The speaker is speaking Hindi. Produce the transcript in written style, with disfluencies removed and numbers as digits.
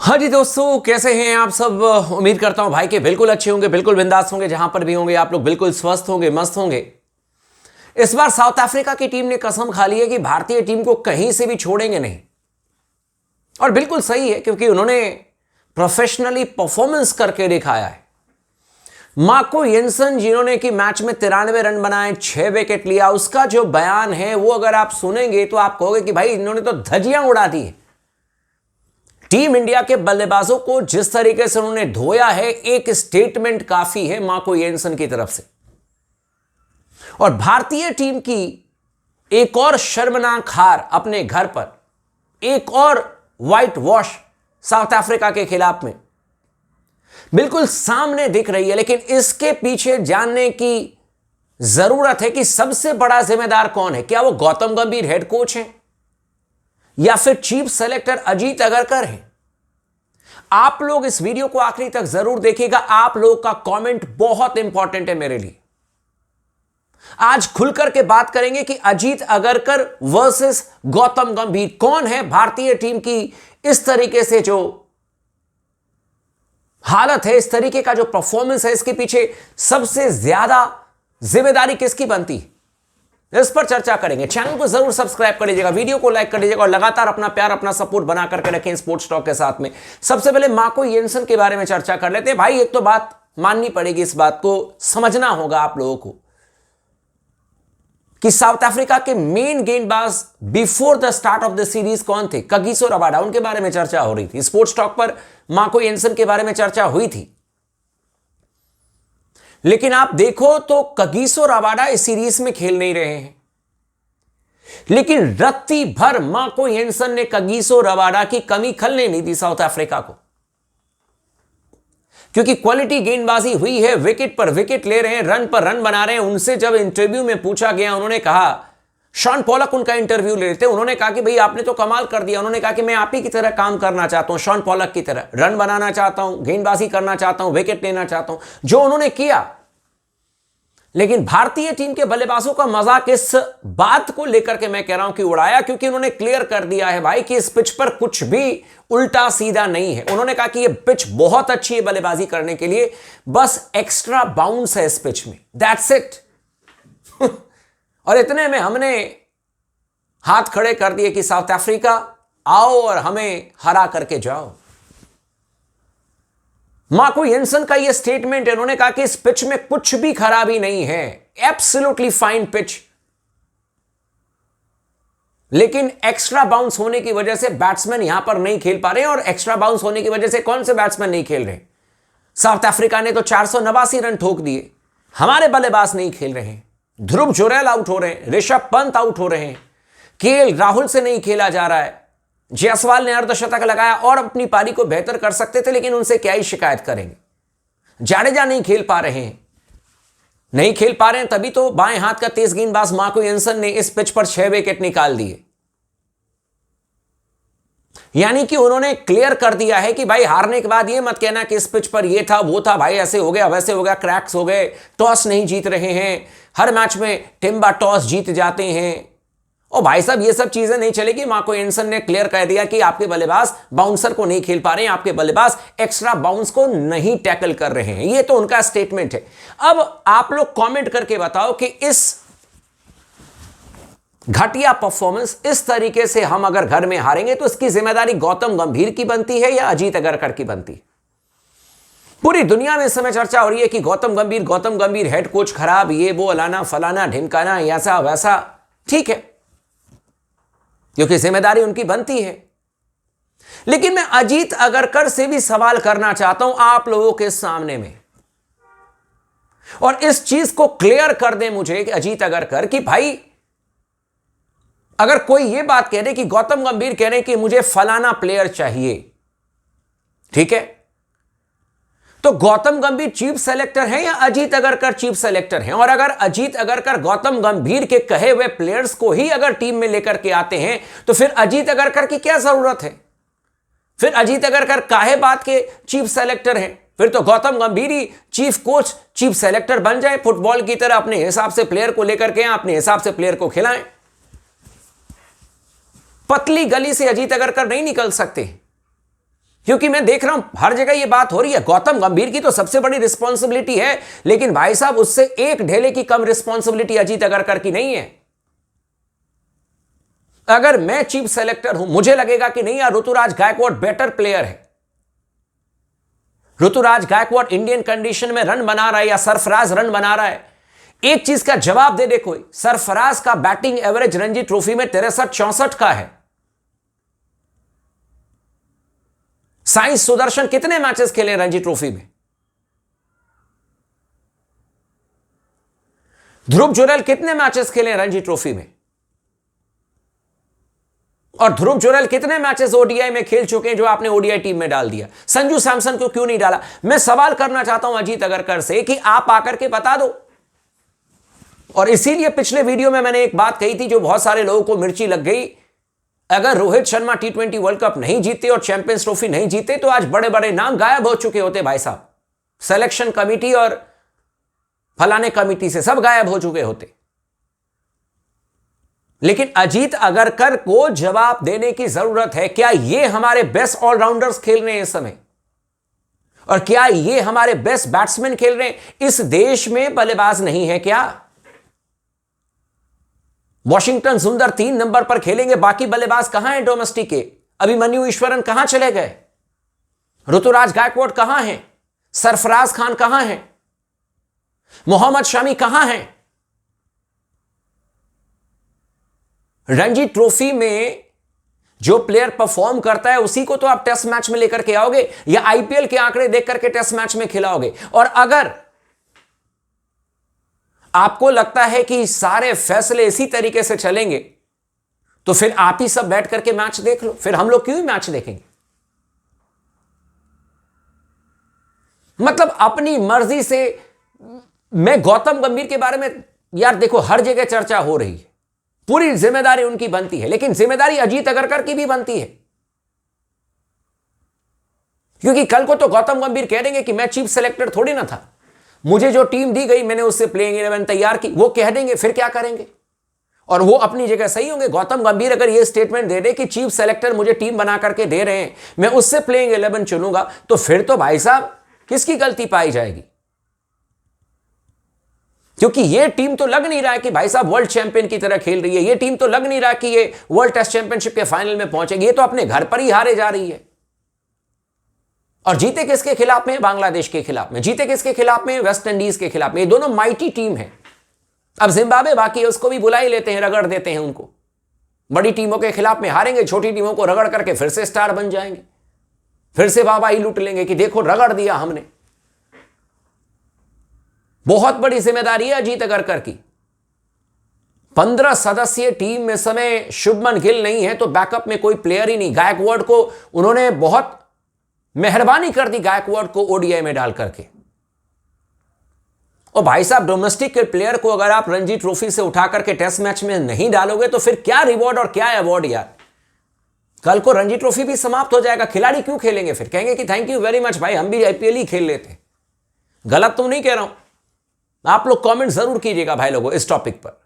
हाँ जी दोस्तों, कैसे हैं आप सब। उम्मीद करता हूं भाई के बिल्कुल अच्छे होंगे, बिल्कुल बिंदास होंगे। जहां पर भी होंगे आप लोग बिल्कुल स्वस्थ होंगे, मस्त होंगे। इस बार साउथ अफ्रीका की टीम ने कसम खा ली है कि भारतीय टीम को कहीं से भी छोड़ेंगे नहीं। और बिल्कुल सही है, क्योंकि उन्होंने प्रोफेशनली परफॉर्मेंस करके दिखाया है। मार्को येंसन जिन्होंने कि मैच में 93 रन बनाए, 6 विकेट लिया, उसका जो बयान है वो अगर आप सुनेंगे तो आप कहोगे कि भाई इन्होंने तो धज्जियां उड़ा दी है। टीम इंडिया के बल्लेबाजों को जिस तरीके से उन्होंने धोया है, एक स्टेटमेंट काफी है मार्को येंसन की तरफ से। और भारतीय टीम की एक और शर्मनाक हार अपने घर पर, एक और व्हाइट वॉश साउथ अफ्रीका के खिलाफ में बिल्कुल सामने दिख रही है। लेकिन इसके पीछे जानने की जरूरत है कि सबसे बड़ा जिम्मेदार कौन है। क्या वो गौतम गंभीर हेड कोच हैं या फिर चीफ सेलेक्टर अजीत अगरकर हैं। आप लोग इस वीडियो को आखिरी तक जरूर देखिएगा। आप लोगों का कमेंट बहुत इंपॉर्टेंट है मेरे लिए। आज खुलकर के बात करेंगे कि अजीत अगरकर वर्सेस गौतम गंभीर कौन है। भारतीय टीम की इस तरीके से जो हालत है, इस तरीके का जो परफॉर्मेंस है, इसके पीछे सबसे ज्यादा जिम्मेदारी किसकी बनती है, इस पर चर्चा करेंगे। चैनल को जरूर सब्सक्राइब कर लीजिएगा, वीडियो को लाइक कर लीजिएगा और लगातार अपना प्यार, अपना सपोर्ट बना करके रखें स्पोर्ट्स टॉक के साथ में। सबसे पहले मार्को येंसन के बारे में चर्चा कर लेते हैं। भाई एक तो बात माननी पड़ेगी, इस बात को समझना होगा आप लोगों को कि साउथ अफ्रीका के मेन गेंदबाज before the start of the series कौन थे। कगिसो रबाडा, उनके बारे में चर्चा हो रही थी। स्पोर्ट्स टॉक पर मार्को येंसन के बारे में चर्चा हुई थी। लेकिन आप देखो तो कगिसो रबाडा इस सीरीज में खेल नहीं रहे हैं। लेकिन रत्ती भर मार्को येंसन ने कगिसो रबाडा की कमी खलने नहीं दी साउथ अफ्रीका को, क्योंकि क्वालिटी गेंदबाजी हुई है, विकेट पर विकेट ले रहे हैं, रन पर रन बना रहे हैं। उनसे जब इंटरव्यू में पूछा गया, उन्होंने कहा, शॉन पॉलक उनका इंटरव्यू ले रहे थे, उन्होंने कहा कि भाई आपने तो कमाल कर दिया। उन्होंने कहा कि मैं आप ही की तरह काम करना चाहता हूं, शॉन पॉलक की तरह रन बनाना चाहता हूं, गेंदबाजी करना चाहता हूं, विकेट लेना चाहता हूं, जो उन्होंने किया। लेकिन भारतीय टीम के बल्लेबाजों का मजाक इस बात को लेकर के मैं कह रहा हूं कि उड़ाया, क्योंकि उन्होंने क्लियर कर दिया है भाई कि इस पिच पर कुछ भी उल्टा सीधा नहीं है। उन्होंने कहा कि यह पिच बहुत अच्छी है बल्लेबाजी करने के लिए, बस एक्स्ट्रा बाउंस है इस पिच में, दैट्स इट। और इतने में हमने हाथ खड़े कर दिए कि साउथ अफ्रीका आओ और हमें हरा करके जाओ। मार्को येंसन का यह स्टेटमेंट है, उन्होंने कहा कि इस पिच में कुछ भी खराबी नहीं है, एब्सोल्युटली फाइन पिच। लेकिन एक्स्ट्रा बाउंस होने की वजह से बैट्समैन यहां पर नहीं खेल पा रहे हैं। और एक्स्ट्रा बाउंस होने की वजह से कौन से बैट्समैन नहीं खेल रहे। साउथ अफ्रीका ने तो 489 रन ठोक दिए, हमारे बल्लेबाज नहीं खेल रहे हैं। ध्रुव जुरैल आउट हो रहे हैं, ऋषभ पंत आउट हो रहे हैं, केएल राहुल से नहीं खेला जा रहा है, जायसवाल ने अर्धशतक लगाया और अपनी पारी को बेहतर कर सकते थे, लेकिन उनसे क्या ही शिकायत करेंगे। जाडेजा नहीं खेल पा रहे हैं, नहीं खेल पा रहे हैं, तभी तो बाएं हाथ का तेज गेंदबाज मार्को येंसन ने इस पिच पर 6 विकेट निकाल दिए। यानी कि उन्होंने क्लियर कर दिया है कि भाई हारने के बाद ये मत कहना कि इस पिच पर ये था वो था, भाई ऐसे हो गया वैसे हो गया, क्रैक्स हो गए, टॉस नहीं जीत रहे हैं, हर मैच में टिम्बा टॉस जीत जाते हैं। और भाई साहब ये सब चीजें नहीं चलेगी। मार्को येंसन ने क्लियर कर दिया कि आपके बल्लेबाज बाउंसर को नहीं खेल पा रहे हैं, आपके बल्लेबाज एक्स्ट्रा बाउंस को नहीं टैकल कर रहे हैं। ये तो उनका स्टेटमेंट है। अब आप लोग कमेंट करके बताओ कि इस घटिया परफॉर्मेंस, इस तरीके से हम अगर घर में हारेंगे तो इसकी जिम्मेदारी गौतम गंभीर की बनती है या अजीत अगरकर की बनती है। पूरी दुनिया में इस समय चर्चा हो रही है कि गौतम गंभीर हेड कोच खराब, ये वो अलाना फलाना ढिमकाना, ऐसा वैसा। ठीक है, क्योंकि जिम्मेदारी उनकी बनती है। लेकिन मैं अजीत अगरकर से भी सवाल करना चाहता हूं आप लोगों के सामने में, और इस चीज को क्लियर कर दें मुझे कि अजीत अगरकर कि भाई अगर कोई यह बात कह रहे कि गौतम गंभीर कह रहे कि मुझे फलाना प्लेयर चाहिए, ठीक है, तो गौतम गंभीर चीफ सेलेक्टर हैं या अजीत अगरकर चीफ सेलेक्टर हैं। और अगर अजीत अगरकर गौतम गंभीर के कहे हुए प्लेयर्स को ही अगर टीम में लेकर के आते हैं तो फिर अजीत अगरकर की क्या जरूरत है। फिर अजीत अगरकर काहे बात के चीफ सेलेक्टर हैं। फिर तो गौतम गंभीर ही चीफ कोच चीफ सेलेक्टर बन जाए, फुटबॉल की तरह अपने हिसाब से प्लेयर को लेकर के अपने हिसाब से प्लेयर को खिलाएं। पतली गली से अजीत अगरकर नहीं निकल सकते। क्योंकि मैं देख रहा हूं हर जगह ये बात हो रही है, गौतम गंभीर की तो सबसे बड़ी रिस्पॉन्सिबिलिटी है, लेकिन भाई साहब उससे एक ढेले की कम रिस्पॉन्सिबिलिटी अजीत अगरकर की नहीं है। अगर मैं चीफ सेलेक्टर हूं, मुझे लगेगा कि नहीं यार ऋतुराज गायकवाड़ बेटर प्लेयर है, ऋतुराज गायकवाड़ इंडियन कंडीशन में रन बना रहा है या सरफराज रन बना रहा है, एक चीज का जवाब दे दे कोई, सरफराज का बैटिंग एवरेज रणजी ट्रॉफी में 63-64 का है। साई सुदर्शन कितने मैचेस खेले रणजी ट्रॉफी में? ध्रुव जुरैल कितने मैचेस खेले रणजी ट्रॉफी में? और ध्रुव जुरैल कितने मैचेस ओडीआई में खेल चुके हैं जो आपने ओडीआई टीम में डाल दिया? संजू सैमसन को क्यों नहीं डाला? मैं सवाल करना चाहता हूं अजीत अगरकर से कि आप आकर के बता दो। और इसीलिए पिछले वीडियो में मैंने एक बात कही थी जो बहुत सारे लोगों को मिर्ची लग गई, अगर रोहित शर्मा टी20 वर्ल्ड कप नहीं जीते और चैंपियंस ट्रॉफी नहीं जीते तो आज बड़े बड़े नाम गायब हो चुके होते भाई साहब, सिलेक्शन कमिटी और फलाने कमिटी से सब गायब हो चुके होते। लेकिन अजीत अगरकर को जवाब देने की जरूरत है, क्या ये हमारे बेस्ट ऑलराउंडर्स खेल रहे हैं इस समय? और क्या ये हमारे बेस्ट बैट्समैन खेल रहे हैं? इस देश में बल्लेबाज नहीं है क्या? वॉशिंगटन सुंदर 3 नंबर पर खेलेंगे, बाकी बल्लेबाज कहां हैं डोमेस्टिक के? अभिमन्यु ईश्वरन कहां चले गए? ऋतुराज गायकवाड़ कहां हैं? सरफराज खान कहां हैं? मोहम्मद शमी कहां हैं? रणजी ट्रॉफी में जो प्लेयर परफॉर्म करता है उसी को तो आप टेस्ट मैच में लेकर के आओगे या आईपीएल के आंकड़े देख करके टेस्ट मैच में खिलाओगे। और अगर आपको लगता है कि सारे फैसले इसी तरीके से चलेंगे तो फिर आप ही सब बैठ करके मैच देख लो, फिर हम लोग क्यों मैच देखेंगे? मतलब अपनी मर्जी से। मैं गौतम गंभीर के बारे में यार देखो हर जगह चर्चा हो रही है, पूरी जिम्मेदारी उनकी बनती है, लेकिन जिम्मेदारी अजीत अगरकर की भी बनती है, क्योंकि कल को तो गौतम गंभीर कह देंगे कि मैं चीफ सेलेक्टर थोड़ी ना था, मुझे जो टीम दी गई मैंने उससे प्लेइंग 11 तैयार की, वो कह देंगे, फिर क्या करेंगे? और वो अपनी जगह सही होंगे। गौतम गंभीर अगर ये स्टेटमेंट दे दे कि चीफ सेलेक्टर मुझे टीम बना करके दे रहे हैं, मैं उससे प्लेइंग 11 चुनूंगा, तो फिर तो भाई साहब किसकी गलती पाई जाएगी? क्योंकि ये टीम तो लग नहीं रहा है कि भाई साहब वर्ल्ड चैंपियन की तरह खेल रही है, ये टीम तो लग नहीं रहा कि ये वर्ल्ड टेस्ट चैंपियनशिप के फाइनल में पहुंचेगी, ये तो अपने घर पर ही हारे जा रही है। और जीते किसके खिलाफ में? बांग्लादेश के खिलाफ में। जीते किसके खिलाफ में? वेस्ट इंडीज के खिलाफ में। ये दोनों माइटी टीम है। अब जिम्बाब्वे बाकी है, उसको भी बुला ही लेते हैं, रगड़ देते हैं उनको। बड़ी टीमों के खिलाफ में हारेंगे, छोटी टीमों को रगड़ करके फिर से स्टार बन जाएंगे, फिर से वाहवाही लूट लेंगे कि देखो रगड़ दिया हमने। बहुत बड़ी जिम्मेदारी है अजीत अगरकर की। 15 सदस्यीय टीम में समय शुभमन गिल नहीं है तो बैकअप में कोई प्लेयर ही नहीं। गायकवाड़ को उन्होंने बहुत मेहरबानी कर दी, गायकवाड़ को ओडीआई में डाल करके। और भाई साहब डोमेस्टिक के प्लेयर को अगर आप रणजी ट्रॉफी से उठा करके टेस्ट मैच में नहीं डालोगे तो फिर क्या रिवॉर्ड और क्या अवार्ड यार? कल को रणजी ट्रॉफी भी समाप्त हो जाएगा, खिलाड़ी क्यों खेलेंगे? फिर कहेंगे कि थैंक यू वेरी मच भाई, हम भी आईपीएल ही खेल लेते। गलत तो नहीं कह रहा हूं, आप लोग कमेंट जरूर कीजिएगा भाई लोगों इस टॉपिक पर।